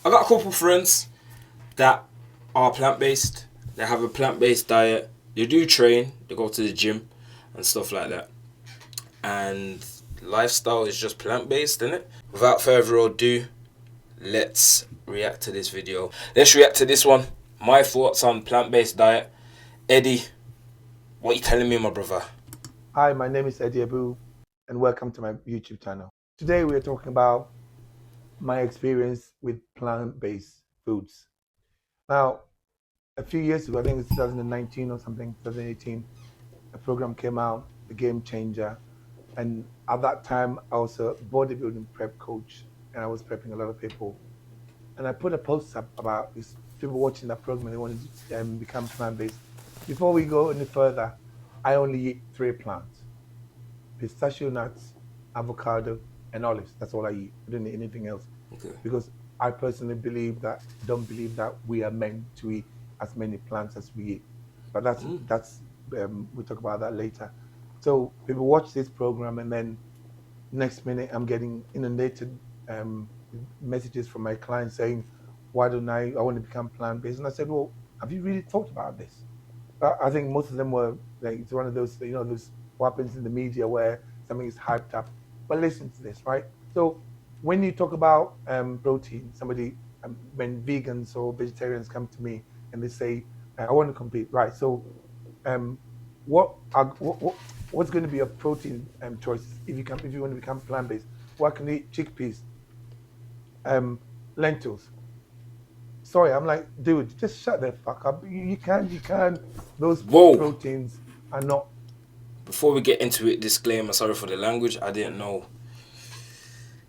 I got a couple friends that are plant-based. They have a plant-based diet. They do train. They go to the gym and stuff like that. And lifestyle is just plant-based, isn't it? Without further ado, let's react to this video. Let's react to this one. My thoughts on plant-based diet. Eddie, what are you telling me, my brother? Hi, my name is Eddie Abu, and welcome to my YouTube channel. Today we are talking about my experience with plant-based foods. Now, a few years ago, I think it's 2019 or something, 2018, a program came out, The Game Changer, and at that time I was a bodybuilding prep coach, and I was prepping a lot of people. And I put a post up about these people watching that program, they wanted to become plant-based. Before we go any further, I only eat 3 plants: pistachio nuts, avocado, and olives. That's all I eat. I don't eat anything else. Okay. Because I personally don't believe that we are meant to eat as many plants as we eat. But that's we'll talk about that later. So people watch this program, and then next minute I'm getting inundated messages from my clients saying, "Why don't I want to become plant-based?" And I said, "Well, have you really thought about this?" I think most of them were like, it's one of those, those what happens in the media where something is hyped up. But listen to this, right? So when you talk about protein, when vegans or vegetarians come to me and they say, "I want to compete," right? So what's going to be your protein choices if you want to become plant-based? What can you eat? Chickpeas, lentils, soy. I'm like, dude, just shut the fuck up. You can't. Those Whoa. proteins are not. Before we get into it, disclaimer, sorry for the language, I didn't know.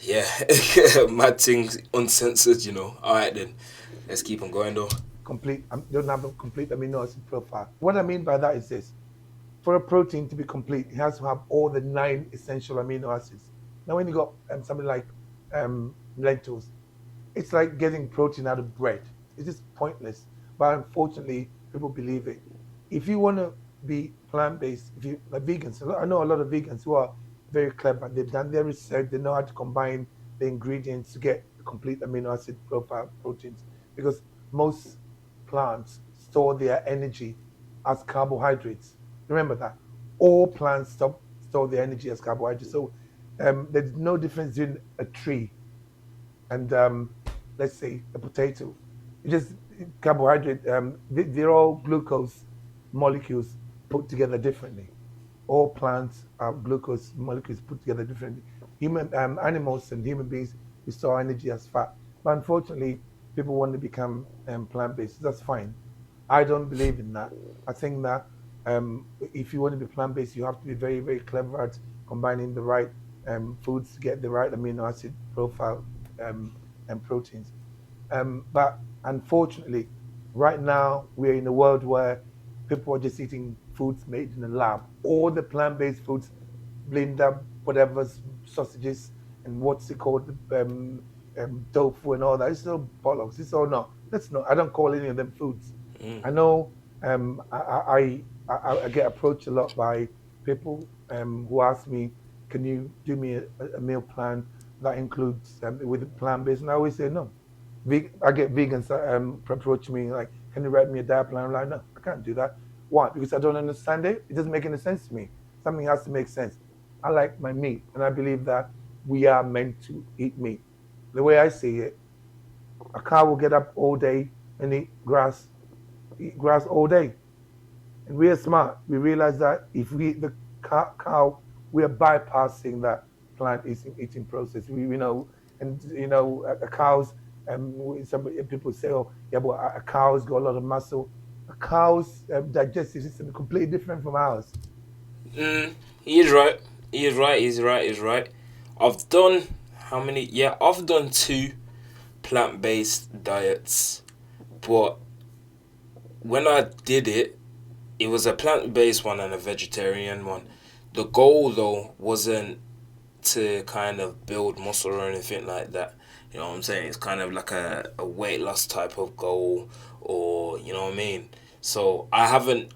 Yeah, mad things, uncensored, Alright then, let's keep on going though. Complete. Don't have a complete amino acid profile. What I mean by that is this: for a protein to be complete, it has to have all the 9 essential amino acids. Now, when you got something like lentils, it's like getting protein out of bread. It's just pointless. But unfortunately, people believe it. If you want to be plant-based, if you like vegans, I know a lot of vegans who are very clever. They've done their research. They know how to combine the ingredients to get a complete amino acid profile proteins, because most plants store their energy as carbohydrates. Remember that. All plants store their energy as carbohydrates. So there's no difference between a tree and let's say a potato. It just carbohydrate. They're all glucose molecules put together differently. All plants are glucose molecules put together differently. Animals and human beings, we store energy as fat. But unfortunately, people want to become plant-based. That's fine. I don't believe in that. I think that if you want to be plant-based, you have to be very, very clever at combining the right foods to get the right amino acid profile and proteins. But unfortunately, right now we're in a world where people are just eating foods made in the lab. All the plant-based foods, blender, whatever, sausages, and what's it called, tofu and all that. It's all bollocks. It's all not. Let's not. I don't call any of them foods. I know. I get approached a lot by people who ask me, "Can you do me a meal plan that includes with plant-based?" And I always say no. I get vegans that approach me like, "Can you write me a diet plan?" I'm like, "No, I can't do that." Why? Because I don't understand it. It doesn't make any sense to me. Something has to make sense. I like my meat, and I believe that we are meant to eat meat. The way I see it, a cow will get up all day and eat grass all day. And we are smart. We realize that if we eat the cow, we are bypassing that plant eating process. A cow's. Some people say, "Oh, yeah, but a cow's got a lot of muscle." A cow's digestive system is completely different from ours. He's right. He's right. He's right. He's right. I've done how many? Yeah, I've done 2 plant-based diets, but when I did it, it was a plant-based one and a vegetarian one. The goal though wasn't to kind of build muscle or anything like that. You know what I'm saying? It's kind of like a weight loss type of goal, or you know what I mean. So I haven't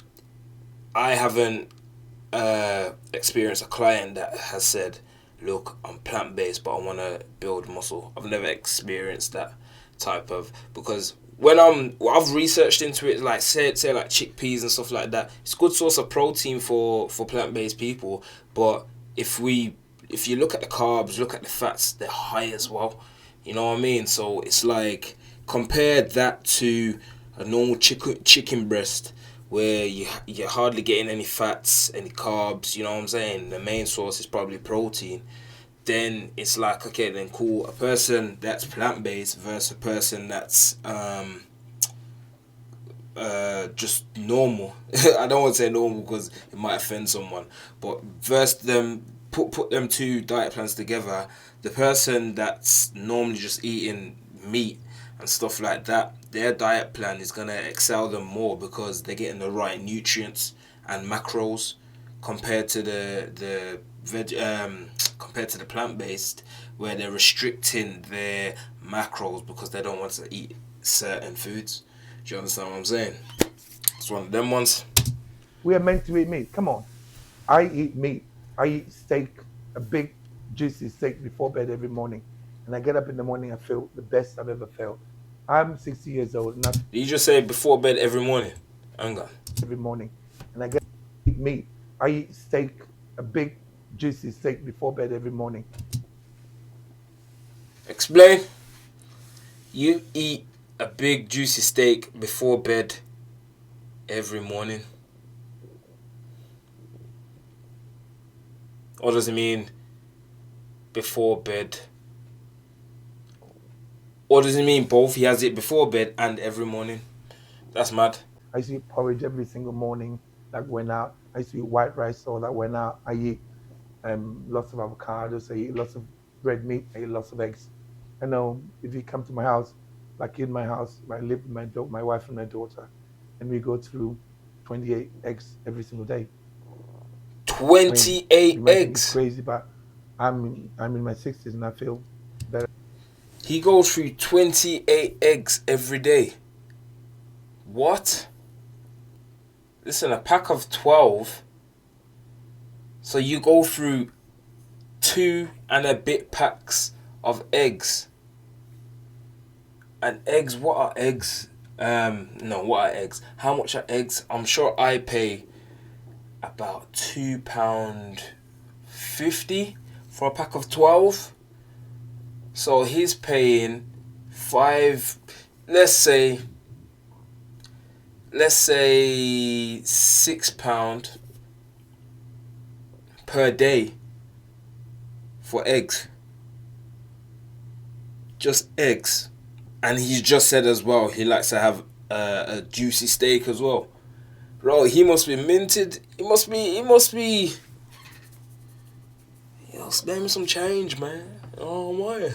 experienced a client that has said, "Look, I'm plant based, but I want to build muscle." I've never experienced that. type of, because I've researched into it, like say like chickpeas and stuff like that. It's a good source of protein for plant based people, but if we if you look at the carbs, look at the fats, they're high as well. You know what I mean? So it's like, compare that to a normal chicken breast, where you're hardly getting any fats, any carbs. You know what I'm saying? The main source is probably protein. Then it's like, okay, then cool. A person that's plant based versus a person that's just normal. I don't want to say normal because it might offend someone, but versus them, put them two diet plans together. The person that's normally just eating meat and stuff like that, their diet plan is gonna excel them more because they're getting the right nutrients and macros compared to compared to the plant based, where they're restricting their macros because they don't want to eat certain foods. Do you understand what I'm saying? It's one of them ones. We are meant to eat meat. Come on. I eat meat. I eat steak, a big, juicy steak before bed every morning. And I get up in the morning, I feel the best I've ever felt. I'm 60 years old, and I You just say before bed every morning. I'm gone. every morning. And I get to eat meat. I eat steak, a big, juicy steak before bed every morning. Explain. You eat a big juicy steak before bed every morning. Or does it mean before bed? Or does it mean both? He has it before bed and every morning. That's mad. I used to eat porridge every single morning that went out. I used to eat white rice all that went out. I eat lots of avocados. I eat lots of red meat. I eat lots of eggs. I know if you come to my house, like in my house, I live with my wife and my daughter, and we go through 28 eggs every single day. I mean, you 28 might think it's eggs. crazy, but I'm in my 60s and I feel better. He goes through 28 eggs every day. What? Listen, a pack of 12. So you go through 2 and a bit packs of eggs. And eggs, what are eggs? No, what are eggs? How much are eggs? I'm sure I pay about £2.50 for a pack of 12. So he's paying five, let's say, £6 per day for eggs. Just eggs. And he's just said as well he likes to have a juicy steak as well. Bro, he must be minted. Yo, spare me some change, man. Oh my.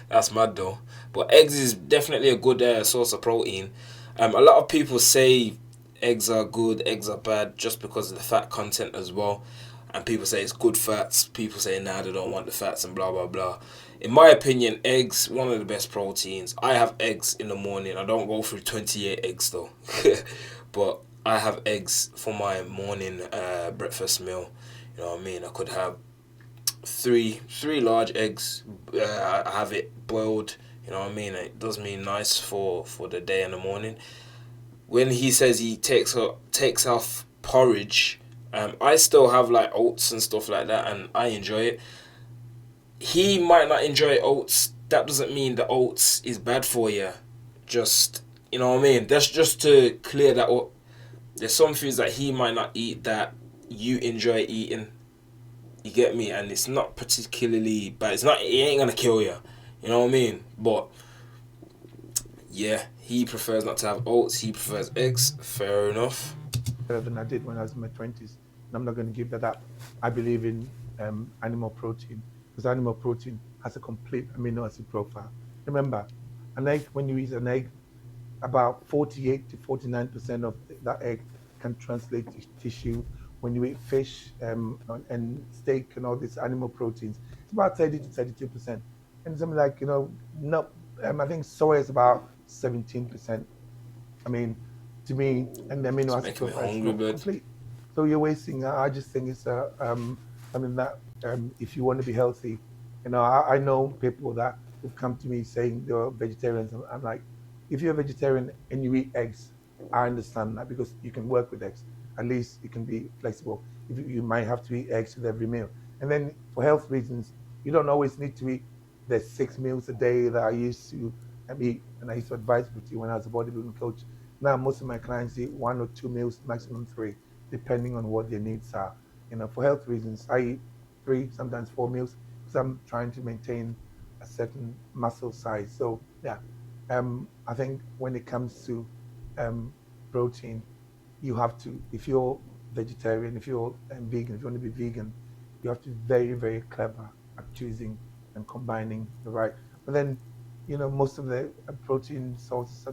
That's mad though. But eggs is definitely a good source of protein. A lot of people say eggs are good, eggs are bad, just because of the fat content as well. And people say it's good fats. People say nah, they don't want the fats and blah blah blah. In my opinion, eggs one of the best proteins. I have eggs in the morning. I don't go through 28 eggs though, but I have eggs for my morning breakfast meal. You know what I mean? I could have three large eggs. I have it boiled. You know what I mean? It does mean nice for the day in the morning. When he says he takes off porridge, I still have like oats and stuff like that, and I enjoy it. He might not enjoy oats. That doesn't mean the oats is bad for you. Just, you know what I mean? That's just to clear that up. There's some foods that he might not eat that you enjoy eating. You get me? And it's not particularly bad. It ain't gonna kill you. You know what I mean? But yeah, he prefers not to have oats. He prefers eggs. Fair enough. Better than I did when I was in my 20s. And I'm not going to give that up. I believe in animal protein because animal protein has a complete amino acid profile. Remember, an egg, when you eat an egg, about 48 to 49% of that egg can translate to tissue. When you eat fish and steak and all these animal proteins, it's about 30 to 32%. And something like, no, I think soy is about 17%. I mean, to me, and the amino It's acid making me profile is hungry, not bud. complete. So you're wasting. I just think it's something that if you want to be healthy, I know people that who've come to me saying they're vegetarians. I'm like, if you're a vegetarian and you eat eggs, I understand that because you can work with eggs. At least you can be flexible. If you might have to eat eggs with every meal, and then for health reasons, you don't always need to eat the 6 meals a day that I used to eat, and I used to advise people to when I was a bodybuilding coach. Now most of my clients eat 1 or 2 meals, maximum three, depending on what their needs are. For health reasons, I eat three, sometimes 4 meals, because I'm trying to maintain a certain muscle size. So yeah, I think when it comes to um, protein, you have to, if you're vegetarian, if you're vegan, if you want to be vegan, you have to be very, very clever at choosing and combining the right. But then, most of the protein sources for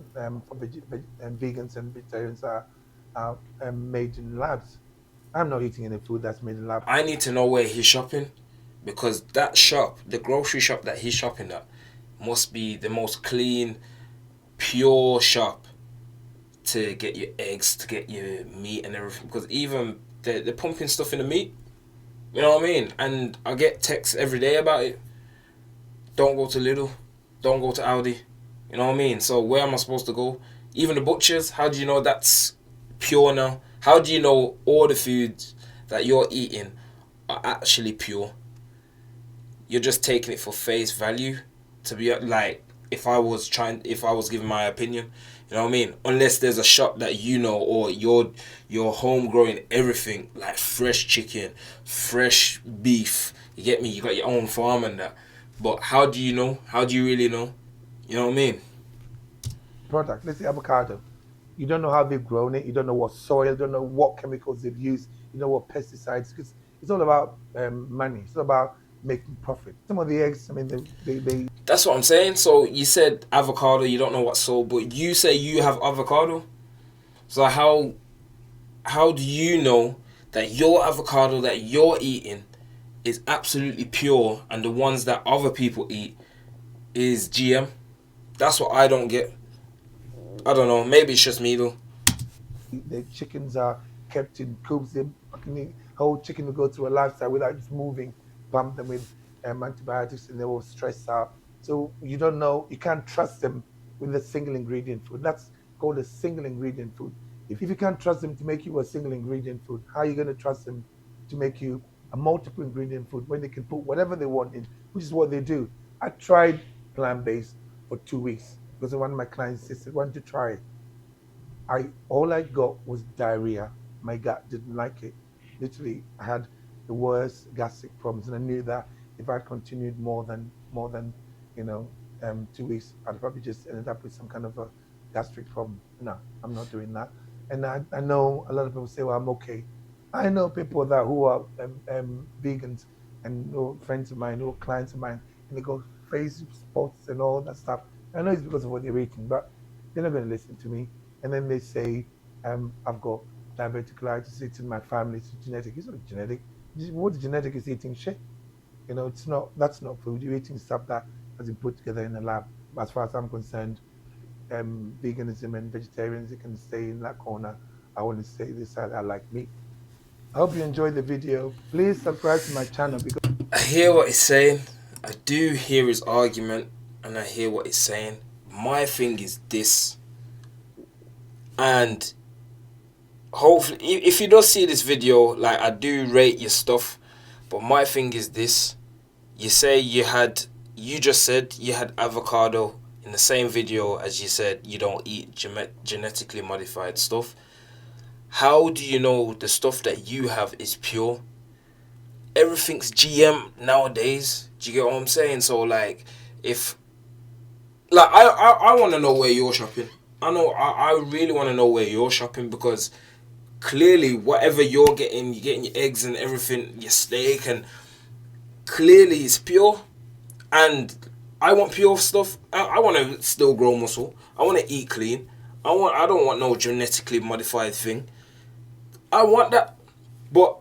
vegans and vegetarians are made in labs. I'm not eating any food that's made in lab. I need to know where he's shopping, because that shop, the grocery shop that he's shopping at, must be the most clean, pure shop to get your eggs, to get your meat and everything. Because even they're pumping stuff in the meat. You know what I mean? And I get texts every day about it. Don't go to Lidl. Don't go to Aldi. You know what I mean? So where am I supposed to go? Even the butchers, how do you know that's pure now? How do you know all the foods that you're eating are actually pure? You're just taking it for face value. To be like, if I was giving my opinion, you know what I mean? Unless there's a shop that or you're home growing everything, like fresh chicken, fresh beef. You get me? You got your own farm and that. But how do you know? How do you really know? You know what I mean? Product, let's say avocado. You don't know how they've grown it. You don't know what soil. You don't know what chemicals they've used. You know what pesticides. Because it's all about money. It's all about making profit. Some of the eggs, I mean, they That's what I'm saying. So you said avocado. You don't know what sold, but you say you have avocado. So how do you know that your avocado that you're eating is absolutely pure and the ones that other people eat is GM? That's what I don't get. I don't know. Maybe it's just me though. the chickens are kept in coops. The whole chicken will go through a lifestyle without just moving. Pump them with antibiotics, and they will stress out. So you don't know. You can't trust them with a single ingredient food. That's called a single ingredient food. If you can't trust them to make you a single ingredient food, how are you going to trust them to make you a multiple ingredient food when they can put whatever they want in, which is what they do? I tried plant-based for 2 weeks because one of my clients said, "Want to try it?" I All I got was diarrhea. My gut didn't like it. Literally, I had the worst gastric problems, and I knew that if I continued more than 2 weeks, I'd probably just ended up with some kind of a gastric problem. No, I'm not doing that. And I know a lot of people say, "Well, I'm okay." I know people that who are vegans and friends of mine, or clients of mine, and they go face spots and all that stuff. I know it's because of what they're eating, but they're not going to listen to me. And then they say, I've got diverticulitis, it's in my family, it's genetic. It's not genetic. What's genetic is eating shit. It's not, that's not food. You're eating stuff that has been put together in a lab. As far as I'm concerned, veganism and vegetarians, can stay in that corner. I want to say this, I like meat. I hope you enjoyed the video. Please subscribe to my channel because I hear what he's saying. I do hear his argument, and I hear what he's saying. My thing is this, and hopefully, if you don't see this video, like, I do rate your stuff, but my thing is this: you just said you had avocado in the same video as you said you don't eat genetically modified stuff. How do you know the stuff that you have is pure? Everything's GM nowadays. Do you get what I'm saying? So like, if like I want to know where you're shopping. I really want to know where you're shopping, because clearly whatever you're getting your eggs and everything, your steak, and clearly it's pure. And I want pure stuff. I want to still grow muscle. I want to eat clean. I don't want no genetically modified thing. I want that. But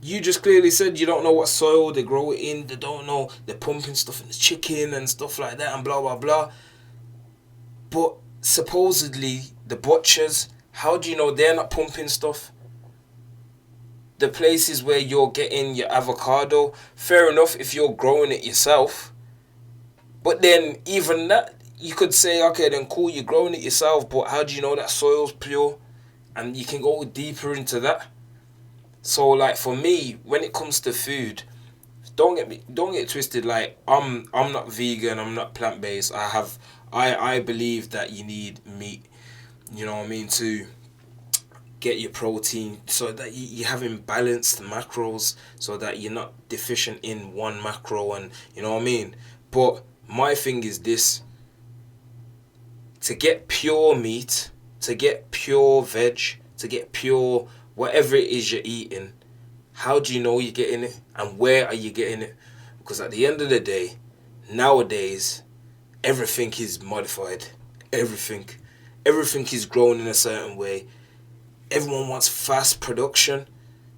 you just clearly said you don't know what soil they grow it in. They don't know they're pumping stuff in the chicken and stuff like that and blah blah blah. But supposedly the butchers, how do you know they're not pumping stuff? The places where you're getting your avocado, fair enough if you're growing it yourself. But then even that, you could say, okay, then cool, you're growing it yourself, but how do you know that soil's pure? And you can go deeper into that. So like for me, when it comes to food, don't get twisted. Like I'm not vegan, I'm not plant based. I believe that you need meat. You know what I mean, to get your protein so that you're having balanced macros, so that you're not deficient in one macro, and you know what I mean. But my thing is this: to get pure meat, to get pure veg, to get pure whatever it is you're eating, how do you know you're getting it, and where are you getting it? Because at the end of the day, nowadays, everything is modified. Everything. Everything is grown in a certain way. Everyone wants fast production.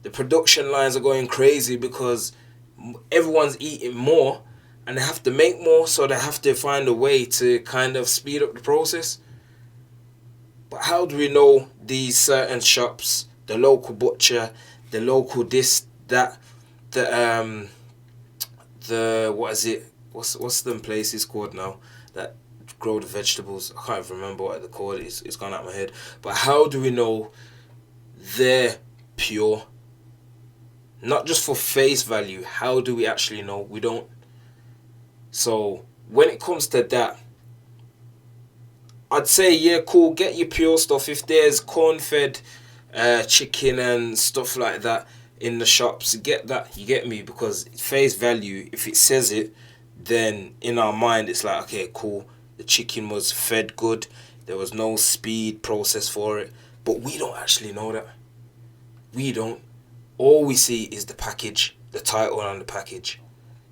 The production lines are going crazy because everyone's eating more and they have to make more, so they have to find a way to kind of speed up the process. But how do we know these certain shops, the local butcher, the local this, that, the what is it? What's them places called now that grow the vegetables? I can't even remember what they're called. It's gone out of my head. But how do we know they're pure? Not just for face value. How do we actually know? We don't. So when it comes to that, I'd say, yeah, cool, get your pure stuff. If there's corn-fed chicken and stuff like that in the shops, get that, you get me? Because face value, if it says it, then in our mind it's like, okay, cool, the chicken was fed good, there was no speed process for it. But we don't actually know that. We don't. All we see is the package, the title on the package.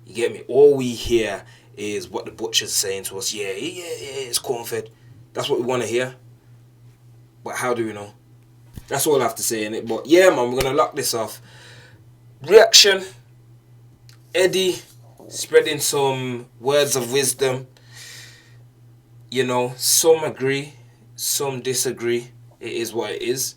You get me? All we hear is what the butcher's saying to us. Yeah, it's corn-fed. That's what we want to hear. But how do we know? That's all I have to say in it. But yeah, man, we're going to lock this off. Reaction. Eddie spreading some words of wisdom. You know, some agree, some disagree. It is what it is.